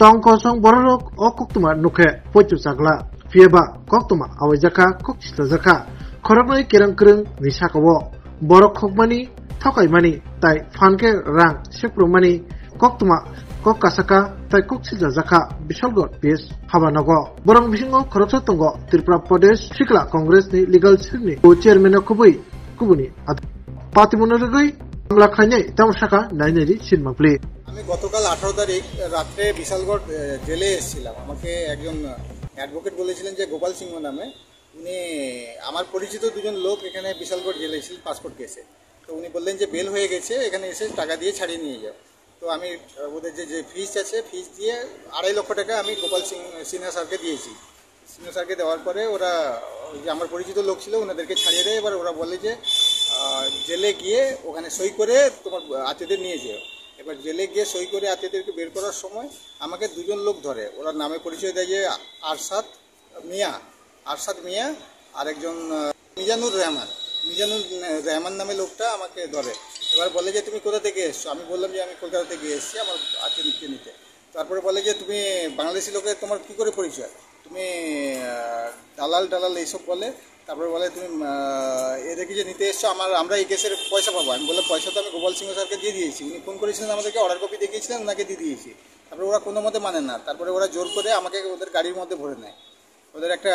tong kosong borok o koktuma nuke poitu sakla fieba koktuma awajaka kokchila jaka khoroknai kerang kereng ni sakawo borok khokmani thakaimani tai phanke rang seprumani koktuma kokkasaka tai kokchila jaka bisalgot pes habanago borong bisingo khoroksa tongo Tripura Pradesh Sikla Congress ni legal cell ni chairman kubui kubuni patimunargai Bangla খাইনাই তামসাকা নাইনারি সিনমাপ্লে আমি গতকাল 18 তারিখ রাতে বিশালগড় জেলে এসেছিলাম। আমাকে একজন advocate বলেছিলেন যে গোপাল সিংহ নামে, উনি আমার পরিচিত দুজন লোক এখানে বিশালগড় জেলে এসেছিলেন পাসপোর্ট কেসে। তো উনি বললেন যে বেল হয়ে গেছে, এখানে এসে টাকা দিয়ে ছাড়িয়ে নিয়ে যাও। তো আমি ওদের যে ফিস আছে ফিস দিয়ে 2.5 লক্ষ টাকা আমি গোপাল সিনহা স্যারকে দিয়েছি। সিনহা স্যারকে দেওয়ার পরে ওরা যে আমার পরিচিত লোক ছিল ওনাদেরকে ছাড়িয়ে দেয়। এবার ওরা বলে যে জেলে গিয়ে ওখানে সই করে তোমার আত্মীয়দের নিয়ে যেও। এবার জেলে গিয়ে সই করে আত্মীয়দেরকে বের করার সময় আমাকে দুজন লোক ধরে, ওরা নামে পরিচয় দেয় যে আরশাদ মিয়া আর একজন মিজানুর রহমান নামে লোকটা আমাকে ধরে। এবার বলে যে তুমি কোথা থেকে এসছো? আমি বললাম যে আমি কলকাতা থেকে এসেছি আমার আত্মীয়কে নিতে। তারপরে বলে যে তুমি বাংলাদেশি লোকের তোমার কী করে পরিচয়, তুমি দালাল এইসব বলে। তারপরে বলে তুমি এদেরকে যে নিতে এসছো আমরা এই কেসের পয়সা পাবো। আমি বললাম পয়সা তো আমি গোপাল সিংহ স্যারকে দিয়ে দিয়েছি, উনি ফোন করেছিলেন আমাদেরকে, অর্ডার কপি দেখিয়েছিলেন, ওনাকে দিয়ে দিয়েছি। তারপরে ওরা কোনো মতে মানে না, তারপরে ওরা জোর করে আমাকে ওদের গাড়ির মধ্যে ভরে নেয়। ওদের একটা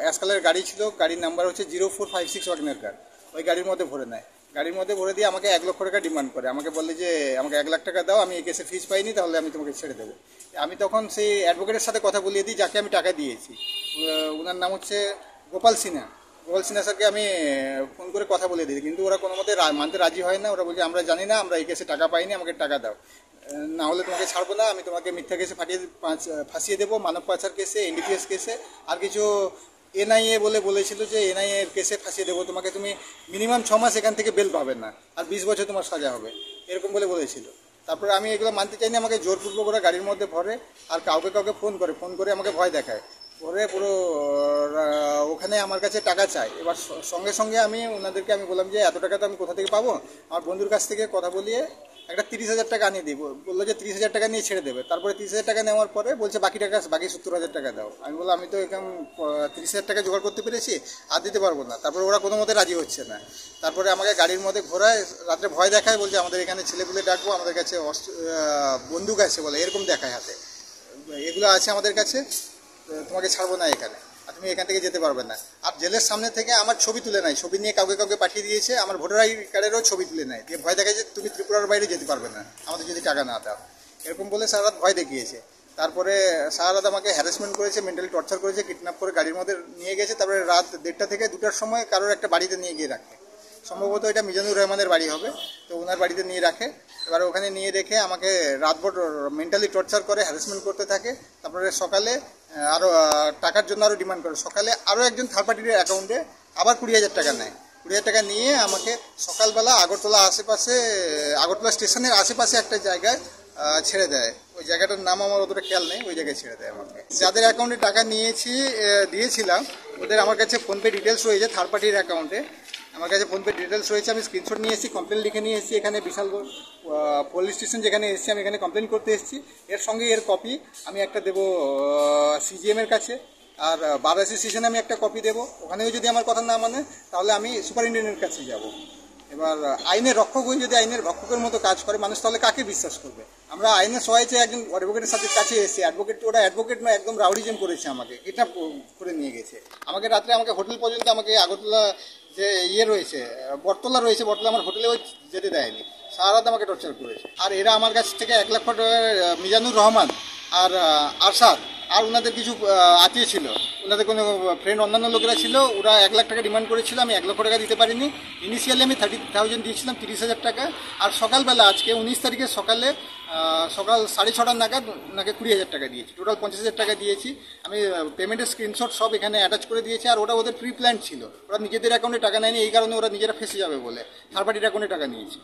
অ্যাসকালের গাড়ি ছিল, গাড়ির নাম্বার হচ্ছে 0456 ওয়াগনার কার, ওই গাড়ির মধ্যে ভরে নেয়। গাড়ির মধ্যে ভরে দিয়ে আমাকে 1 লক্ষ টাকা ডিমান্ড করে। আমাকে বললে যে আমাকে 1 লাখ টাকা দাও, আমি এই কেসে ফিস পাইনি, তাহলে আমি তোমাকে ছেড়ে দেবো। আমি তখন সেই অ্যাডভোকেটের সাথে কথা বলিয়ে দিই যাকে আমি টাকা দিয়েছি, ওনার নাম হচ্ছে গোপাল সিনহা স্যারকে আমি ফোন করে কথা বলে দিই, কিন্তু ওরা কোনো মতে মানতে রাজি হয় না। ওরা বলছে আমরা জানি না, আমরা এই কেসে টাকা পাইনি, আমাকে টাকা দাও, না হলে তোমাকে ছাড়বো না, আমি তোমাকে মিথ্যা কেসে ফাঁসিয়ে দেবো, মানব পাচার কেসে, এনডিপিএস কেসে, আর কিছু এনআইএ বলেছিল যে এনআইএ এর কেসে ফাঁসিয়ে দেবো তোমাকে, তুমি মিনিমাম 6 মাস এখান থেকে বেল পাবে না, আর 20 বছর তোমার সাজা হবে, এরকম বলেছিল। তারপরে আমি এগুলো মানতে চাইনি, আমাকে জোরপূর্বক ওরা গাড়ির মধ্যে ভরে আর কাউকে ফোন করে আমাকে ভয় দেখায়, পরে পুরো ওখানে আমার কাছে টাকা চাই। এবার সঙ্গে আমি ওনাদেরকে আমি বললাম যে এত টাকা তো আমি কোথা থেকে পাবো, আমার বন্ধুর কাছ থেকে কথা বলিয়ে একটা 30,000 টাকা আনিয়ে দিই, বললো যে 30,000 টাকা নিয়ে ছেড়ে দেবে। তারপরে 30,000 টাকা নেওয়ার পরে বলছে বাকি 70,000 টাকা দাও। আমি বললাম আমি তো এখানে 30,000 টাকা জোগাড় করতে পেরেছি, আর দিতে পারবো না। তারপরে ওরা কোনো মতে রাজি হচ্ছে না। তারপরে আমাকে গাড়ির মধ্যে ঘোরায়, রাত্রে ভয় দেখায়, বলছে আমাদের এখানে ছেলেপুলে ডাকবো, আমাদের কাছে বন্দুক আছে বলে, এরকম দেখায় হাতে, এগুলো আছে আমাদের কাছে, তোমাকে ছাড়বো না এখানে, আর তুমি এখান থেকে যেতে পারবে না। আর জেলের সামনে থেকে আমার ছবি তুলে নেয়, ছবি নিয়ে কাউকে পাঠিয়ে দিয়েছে, আমার ভোটার আইডি কার্ডেরও ছবি তুলে নেয়, দিয়ে ভয় দেখায় যে তুমি ত্রিপুরার বাইরে যেতে পারবে না আমাদের যদি টাকা না দাও, এরকম বলে সারা রাত ভয় দেখিয়েছে। তারপরে সারা রাত আমাকে হ্যারাসমেন্ট করেছে, মেন্টালি টর্চার করেছে, কিডন্যাপ করে গাড়ির মধ্যে নিয়ে গেছে। তারপরে রাত 1:30 থেকে 2টার সময় কারোর একটা বাড়িতে নিয়ে গিয়ে রাখে, সম্ভবত এটা মিজানুর রহমানের বাড়ি হবে, তো ওনার বাড়িতে নিয়ে রাখে। এবার ওখানে নিয়ে রেখে আমাকে রাতভর মেন্টালি টর্চার করে, হ্যারাসমেন্ট করতে থাকে। তারপরে সকালে আরও টাকার জন্য আরও ডিমান্ড করে, সকালে আরও একজন থার্ড পার্টির অ্যাকাউন্টে আবার 20,000 টাকা নেয়। 20,000 টাকা নিয়ে আমাকে সকালবেলা আগরতলা স্টেশনের আশেপাশে একটা জায়গায় ছেড়ে দেয়, ওই জায়গাটার নাম আমার অতটা খেয়াল নেই, ওই জায়গায় ছেড়ে দেয় আমাকে। যাদের অ্যাকাউন্টে টাকা দিয়েছিলাম ওদের আমার কাছে ফোনপে ডিটেলস রয়েছে, থার্ড পার্টির অ্যাকাউন্টে আমার কাছে ফোনপে ডিটেলস রয়েছে, আমি স্ক্রিনশট নিয়ে এসেছি, কমপ্লেন লিখে নিয়ে এসেছি। এখানে বিশালগড় পুলিশ স্টেশন যেখানে এসেছি আমি এখানে কমপ্লেন করতে এসেছি, এর সঙ্গে এর কপি আমি একটা দেবো সিজিএম এর কাছে, আর বার অ্যাসোসিয়েশনে আমি একটা কপি দেবো। ওখানেও যদি আমার কথা না মানে তাহলে আমি সুপারিনটেন্ডেন্টের কাছে যাব। এবার আইনের রক্ষক হয়ে যদি আইনের ভক্ষকের মতো কাজ করে মানুষ, তাহলে কাকে বিশ্বাস করবে? আমরা আইনের সহায় চেয়ে একজন অ্যাডভোকেটের সাথে কাছে এসেছি, ওরা অ্যাডভোকেট নয়, একদম রাউডিজম করেছে, আমাকে কিডন্যাপ করে নিয়ে গেছে। রাত্রে আমাকে হোটেল পর্যন্ত, আমাকে আগরতলা যে রয়েছে বটতলা আমার হোটেলেও যেতে দেয়নি, সারা রাত আমাকে টর্চার করেছে। আর এরা আমার কাছ থেকে 1 লক্ষ টাকা, মিজানুর রহমান আর আরশাদ আর ওনাদের কিছু আত্মীয় ছিল, ওনাদের কোনো ফ্রেন্ড অন্যান্য লোকেরা ছিল, ওরা 1 লাখ টাকা ডিমান্ড করেছিল, আমি 1 লক্ষ টাকা দিতে পারিনি। ইনিশিয়ালি আমি 30,000 দিয়েছিলাম, 30,000 টাকা। আর সকালবেলা আজকে 19 তারিখে সকাল 6:30 নাগাদ ওনাকে 20,000 টাকা দিয়েছি, টোটাল 50,000 টাকা দিয়েছি। আমি পেমেন্টের স্ক্রিনশট সব এখানে অ্যাটাচ করে দিয়েছি। আর ওটা ওদের প্রি প্ল্যান ছিল, ওরা নিজেদের অ্যাকাউন্টে টাকা নেয়নি, এই কারণে ওরা নিজেরা ফেসে যাবে বলে থার্ড পার্টির অ্যাকাউন্টে টাকা নিয়েছে।